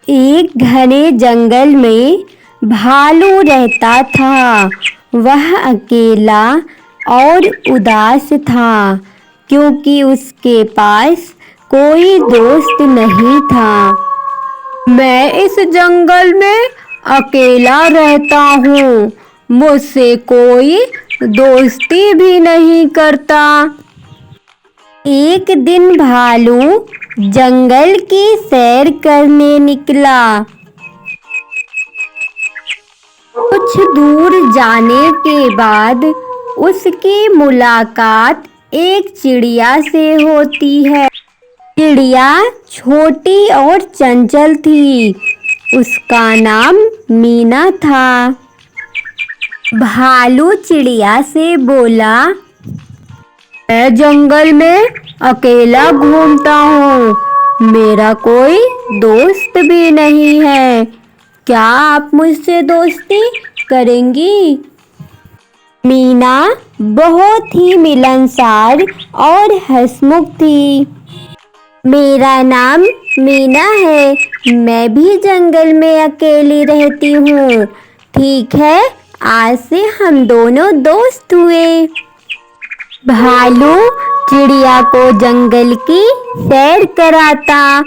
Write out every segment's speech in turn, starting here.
एक घने जंगल में भालू रहता था। वह अकेला और उदास था क्योंकि उसके पास कोई दोस्त नहीं था। मैं इस जंगल में अकेला रहता हूँ, मुझसे कोई दोस्ती भी नहीं करता। एक दिन भालू जंगल की सैर करने निकला। कुछ दूर जाने के बाद उसकी मुलाकात एक चिड़िया से होती है। चिड़िया छोटी और चंचल थी। उसका नाम मीना था। भालू चिड़िया से बोला, मैं जंगल में अकेला घूमता हूँ, मेरा कोई दोस्त भी नहीं है, क्या आप मुझसे दोस्ती करेंगी? मीना बहुत ही मिलनसार और हंसमुख थी। मेरा नाम मीना है, मैं भी जंगल में अकेली रहती हूँ। ठीक है, आज से हम दोनों दोस्त हुए। भालू चिड़िया को जंगल की सैर कराता।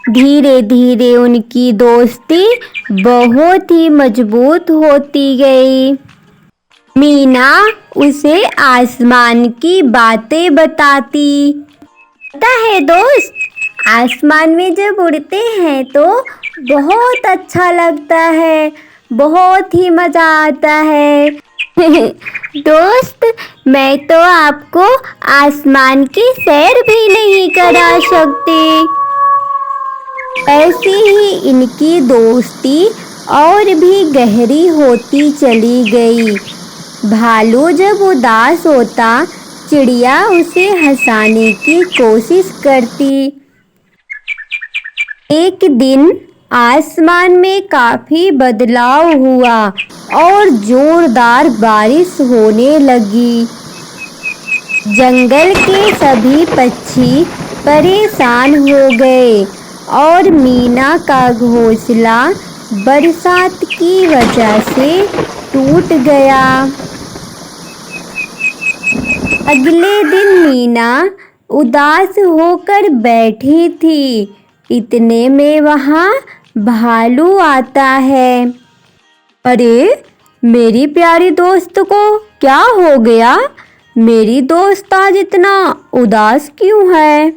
धीरे धीरे उनकी दोस्ती बहुत ही मजबूत होती गई। मीना उसे आसमान की बातें बताती। पता है दोस्त, आसमान में जब उड़ते हैं तो बहुत अच्छा लगता है, बहुत ही मजा आता है। दोस्त, मैं तो आपको आसमान की सैर भी नहीं करा सकती। ऐसी ही इनकी दोस्ती और भी गहरी होती चली गई। भालू जब उदास होता, चिड़िया उसे हंसाने की कोशिश करती। एक दिन आसमान में काफी बदलाव हुआ और जोरदार बारिश होने लगी। जंगल के सभी पक्षी परेशान हो गए और मीना का घोंसला बरसात की वजह से टूट गया। अगले दिन मीना उदास होकर बैठी थी। इतने में वहाँ भालू आता है। अरे, मेरी प्यारी दोस्त को क्या हो गया? मेरी दोस्त आज इतना उदास क्यों है?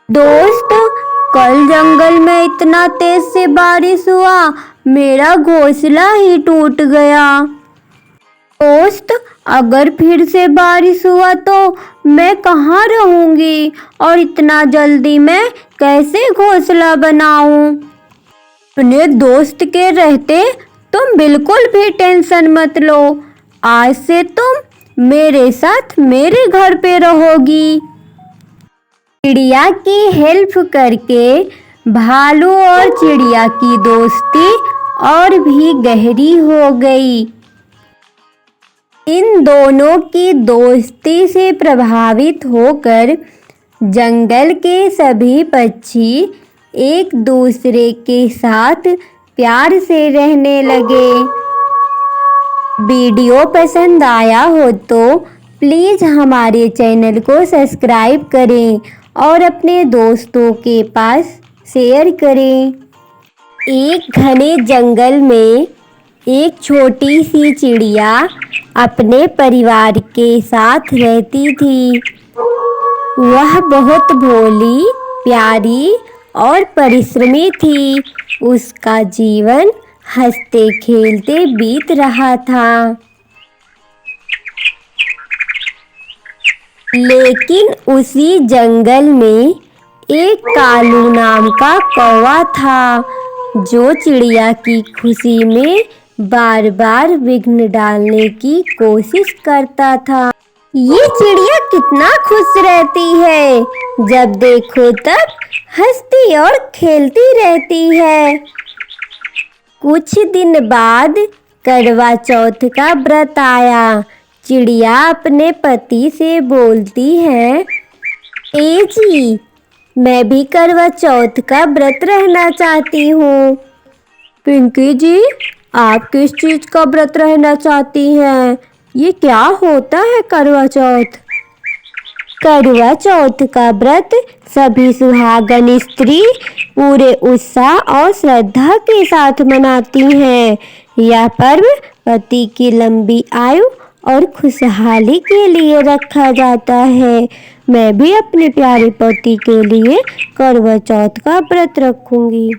दोस्त, कल जंगल में इतना तेज से बारिश हुआ, मेरा घोंसला ही टूट गया। दोस्त, अगर फिर से बारिश हुआ तो मैं कहाँ रहूंगी और इतना जल्दी मैं कैसे घोंसला बनाऊं? अपने दोस्त के रहते तुम बिल्कुल भी टेंशन मत लो। आज से तुम मेरे साथ मेरे घर पे रहोगी। चिड़िया की हेल्प करके भालू और चिड़िया की दोस्ती और भी गहरी हो गई। इन दोनों की दोस्ती से प्रभावित होकर जंगल के सभी पक्षी एक दूसरे के साथ प्यार से रहने लगे। वीडियो पसंद आया हो तो प्लीज़ हमारे चैनल को सब्सक्राइब करें और अपने दोस्तों के पास शेयर करें। एक घने जंगल में एक छोटी सी चिड़िया अपने परिवार के साथ रहती थी। वह बहुत भोली, प्यारी और परिश्रमी थी। उसका जीवन हंसते खेलते बीत रहा था। लेकिन उसी जंगल में एक कालू नाम का कौवा था जो चिड़िया की खुशी में बार बार विघ्न डालने की कोशिश करता था। ये चिड़िया कितना खुश रहती है, जब देखो तब हंसती और खेलती रहती है। कुछ दिन बाद करवा चौथ का व्रत आया। चिड़िया अपने पति से बोलती है, ए जी, मैं भी करवा चौथ का व्रत रहना चाहती हूँ। पिंकी जी, आप किस चीज का व्रत रहना चाहती हैं? ये क्या होता है करवा चौथ? करवा चौथ का व्रत सभी सुहागन स्त्री पूरे उत्साह और श्रद्धा के साथ मनाती हैं। यह पर्व पति की लंबी आयु और खुशहाली के लिए रखा जाता है। मैं भी अपने प्यारे पति के लिए करवा चौथ का व्रत रखूंगी।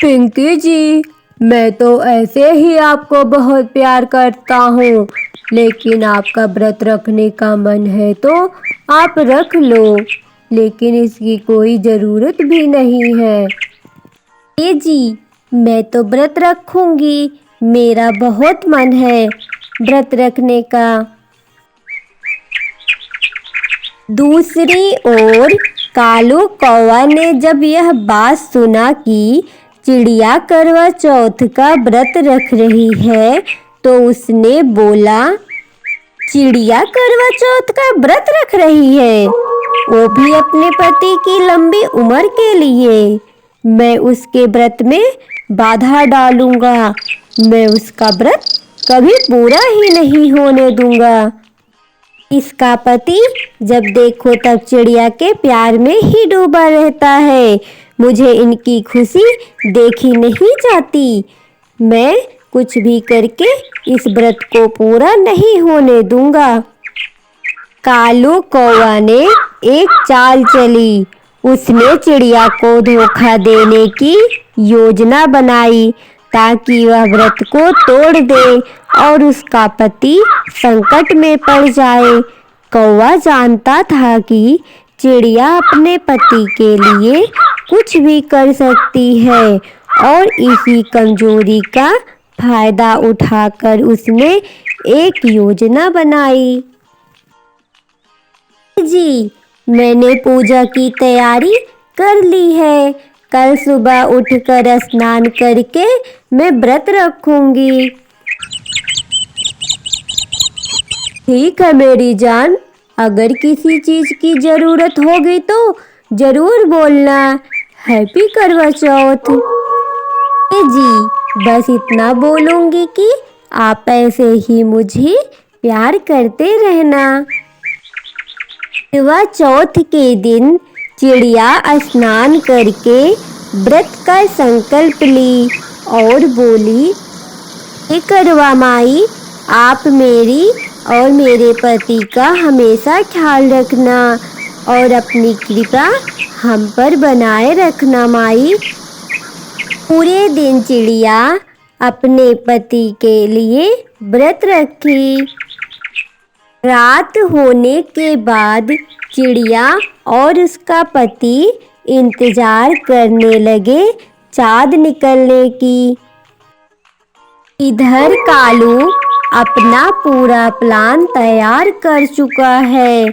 पिंकी जी, मैं तो ऐसे ही आपको बहुत प्यार करता हूँ, लेकिन आपका व्रत रखने का मन है तो आप रख लो, लेकिन इसकी कोई ज़रूरत भी नहीं है। जी, मैं तो व्रत रखूंगी, मेरा बहुत मन है व्रत रखने का। दूसरी ओर कालू कौवा ने जब यह बात सुना कि चिड़िया करवा चौथ का व्रत रख रही है, तो उसने बोला, चिड़िया करवा चौथ का व्रत रख रही है, वो भी अपने पति की लंबी उम्र के लिए। मैं उसके व्रत में बाधा डालूंगा। मैं उसका व्रत कभी पूरा ही नहीं होने दूंगा। इसका पति जब देखो तब चिड़िया के प्यार में ही डूबा रहता है। मुझे इनकी खुशी देखी नहीं जाती। मैं कुछ भी करके इस व्रत को पूरा नहीं होने दूंगा। कालू कौवा ने एक चाल चली। उसने चिड़िया को धोखा देने की योजना बनाई ताकि वह व्रत को तोड़ दे और उसका पति संकट में पड़ जाए। कौवा जानता था कि चिड़िया अपने पति के लिए कुछ भी कर सकती है और इसी कमजोरी का फायदा उठाकर उसने एक योजना बनाई। जी, मैंने पूजा की तैयारी कर ली है। कल सुबह उठकर स्नान करके मैं व्रत रखूंगी। ठीक है मेरी जान, अगर किसी चीज की जरूरत होगी तो जरूर बोलना। हैप्पी करवा चौथ। जी, बस इतना बोलूंगी कि आप ऐसे ही मुझे प्यार करते रहना। करवा चौथ के दिन चिड़िया स्नान करके व्रत का संकल्प ली और बोली, हे करवा माई, आप मेरी और मेरे पति का हमेशा ख्याल रखना और अपनी कृपा हम पर बनाए रखना माई। पूरे दिन चिड़िया अपने पति के लिए व्रत रखी। रात होने के बाद चिड़िया और उसका पति इंतजार करने लगे चाँद निकलने की। इधर कालू अपना पूरा प्लान तैयार कर चुका है।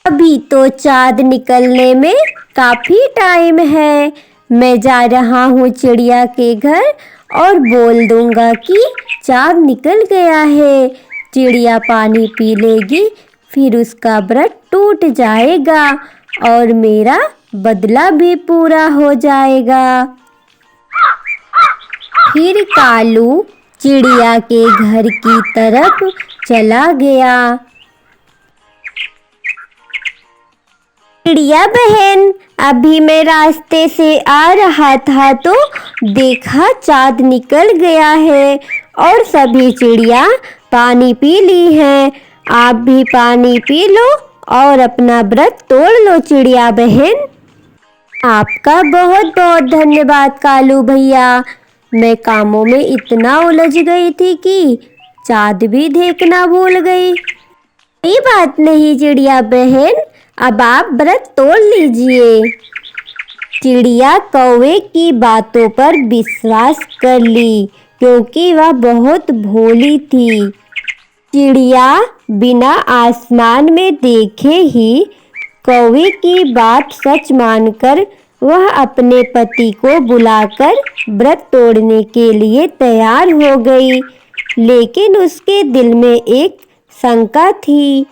अभी तो चाँद निकलने में काफी टाइम है। मैं जा रहा हूँ चिड़िया के घर और बोल दूंगा कि चाँद निकल गया है। चिड़िया पानी पी लेगी, फिर उसका व्रत टूट जाएगा और मेरा बदला भी पूरा हो जाएगा। फिर कालू चिड़िया के घर की तरफ चला गया। चिड़िया बहन, अभी मैं रास्ते से आ रहा था तो देखा चाँद निकल गया है और सभी चिड़िया पानी पी ली है। आप भी पानी पी लो और अपना व्रत तोड़ लो चिड़िया बहन। आपका बहुत बहुत धन्यवाद कालू भैया। मैं कामों में इतना उलझ गई थी कि चाँद भी देखना भूल गई। कोई बात नहीं चिड़िया बहन, अब आप व्रत तोड़ लीजिए। चिड़िया कौवे की बातों पर विश्वास कर ली क्योंकि वह बहुत भोली थी। चिड़िया बिना आसमान में देखे ही कौवे की बात सच मानकर वह अपने पति को बुलाकर व्रत तोड़ने के लिए तैयार हो गई, लेकिन उसके दिल में एक शंका थी।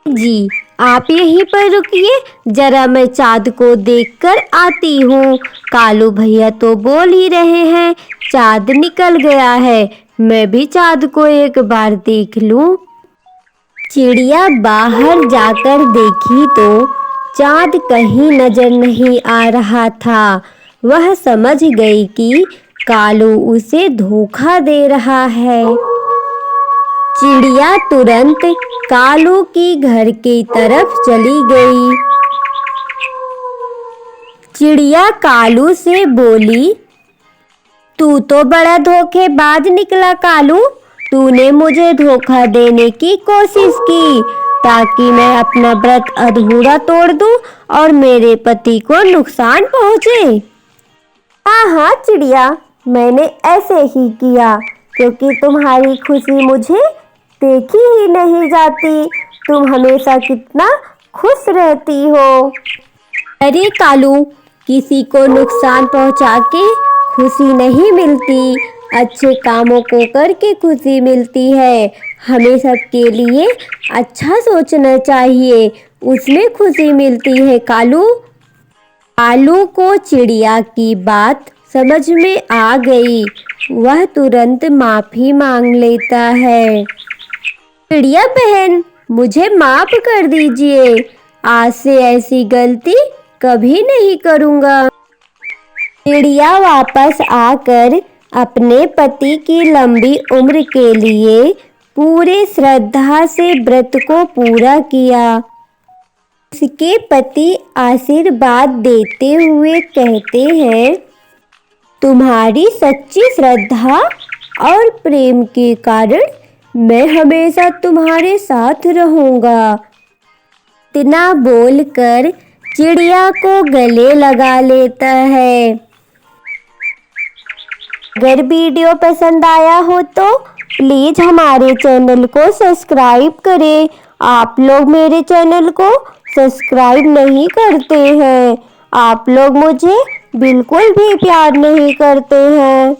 जी, आप यहीं पर रुकिए, जरा मैं चाँद को देखकर आती हूँ। कालू भैया तो बोल ही रहे हैं चाँद निकल गया है, मैं भी चाँद को एक बार देख लूँ। चिड़िया बाहर जाकर देखी तो चाँद कहीं नजर नहीं आ रहा था। वह समझ गई कि कालू उसे धोखा दे रहा है। चिड़िया तुरंत कालू की घर की तरफ चली गई। चिड़िया कालू से बोली, तू तो बड़ा धोखेबाज निकला कालू। तूने मुझे धोखा देने की कोशिश की ताकि मैं अपना व्रत अधूरा तोड़ दूं और मेरे पति को नुकसान पहुंचे। हाँ हाँ चिड़िया, मैंने ऐसे ही किया क्योंकि तुम्हारी खुशी मुझे देखी ही नहीं जाती। तुम हमेशा कितना खुश रहती हो। अरे कालू, किसी को नुकसान पहुंचा के खुशी नहीं मिलती, अच्छे कामों को करके खुशी मिलती है। हमें सबके लिए अच्छा सोचना चाहिए, उसमें खुशी मिलती है कालू। कालू को चिड़िया की बात समझ में आ गई। वह तुरंत माफी मांग लेता है। चिड़िया बहन, मुझे माफ कर दीजिए, आज से ऐसी गलती कभी नहीं करूँगा। चिड़िया वापस आकर अपने पति की लंबी उम्र के लिए पूरे श्रद्धा से व्रत को पूरा किया। उसके पति आशीर्वाद देते हुए कहते हैं, तुम्हारी सच्ची श्रद्धा और प्रेम के कारण मैं हमेशा तुम्हारे साथ रहूँगा। इतना बोलकर चिड़िया को गले लगा लेता है। अगर वीडियो पसंद आया हो तो प्लीज़ हमारे चैनल को सब्सक्राइब करें। आप लोग मेरे चैनल को सब्सक्राइब नहीं करते हैं। आप लोग मुझे बिल्कुल भी प्यार नहीं करते हैं।